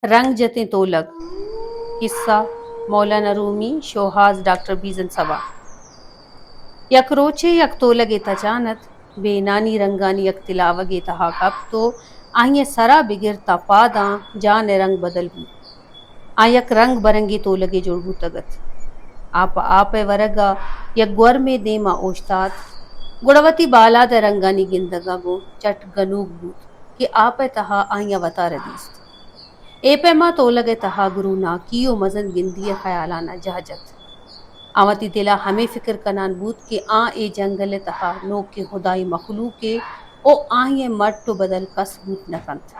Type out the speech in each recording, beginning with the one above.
رنگ جتے تولگ قصہ مولانا رومی شوہاز ڈاکٹر بیزن صبا یک روچے یک تولگے تچانت بے نانی رنگانی یک تلاوگے تہا کپ تو آئیے سرا بگرتا پاداں جان رنگ بدل بو یک رنگ برنگی تولگے جوڑ بوتگت آپ ورگا یک گور میں دیما اوشتات گڑوتی بالا دا رنگانی گندگا گو چٹ گنوگ بوت کہ آپ تہا آئیاں وطا ردیست اے پیما تولگے تہا گرو ناکی و مزن گندی خیالانا جہجت آواتی دلا ہمیں فکر کنان بوت کہ اے جنگل تہا نوک کے خدائی مخلوق کے او آئیں مٹ و بدل کس بوت نکنت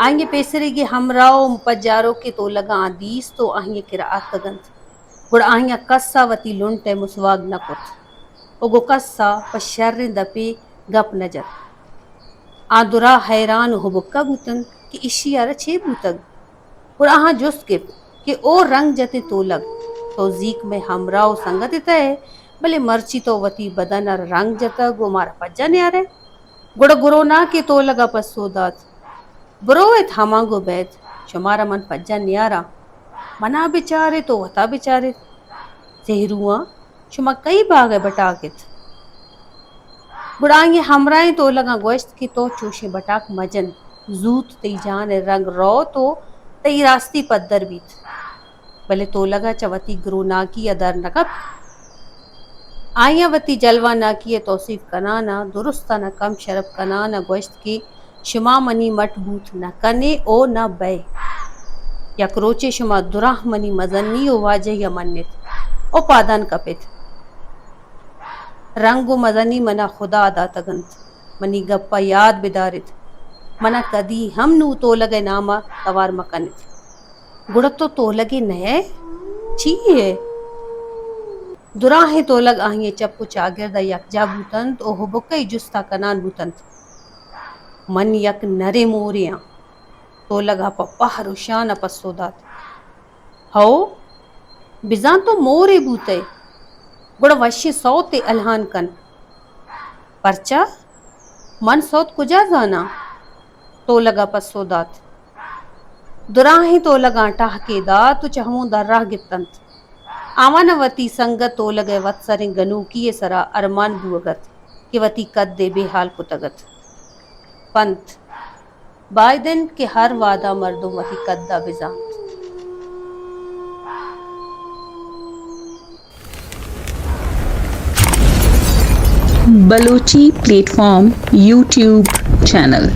آئیں پیسرے گے ہمراہ پجارو کے تولگا دیس تو آئیں قرآت تگنت گڑ آئیں کسا وتی لنٹے مسواگ نکت او گو کسا پشرن دپے گپ نجر درا حیران ہو بکا بوتن کہ اشی ارا چھے بوتگ گڑ آہاں جست گپ کہ او رنگ جتے تولگ تو زیک میں ہمراہ و سنگت ہے بلے مرچی تو وتی بدن رنگ جتگ و مارا پجا نیارے گڑ گرو نا کے تولگا پسو دات برویت ہمانگو بیت شمارا من پجا نیارا منا بچارے تو وطا بچارے زہروہاں شما کئی باغ بٹاکت گڑائیں ہمراہیں تولگا گوشت کی تو چوشے بٹاک مجن زوت تی جان رنگ رو تو تی راستی پدر بیت بلے تولگا چوتی گرو ناکی ادر نکپ آئیاں وتی جلوہ ناکی توصیف کنانا درستانا کم شرب کنانا گوشت کی شما منی مٹ بوت نہ کنے او نہ بے یک روچے شما دراہ منی مزنی و واجہ یا منت او پادان کپت رنگ و مزنی منا خدا ادا تگنت منی گپا یاد بدارت منا کدی ہم نو تولگے ناما توار مکنت گڑت تو تولگے نئے چی ہے دراہ تولگ آئیں چپو چاگردہ یک جا بوتنت او ہبکئی جستا کنان بوتنت من یک نرے موریاں تولگا پپا ہروشان پسو دات ہو بزان تو مورے بوتے گڑ وشی سوتے الہان کن پرچا من سوت کجا زانا تولگا پسو دات دراہیں تولگا ٹاہ کے دات تو چہمون در راہ گپتنت آوانا وتی سنگت تولگے وط سریں گنوکی سرا ارمان بوگت کہ وتی قد دے بے حال کتگت پنت بائدن کے ہر وعدہ مردم وتی قدہ بزانت Balochi platform YouTube channel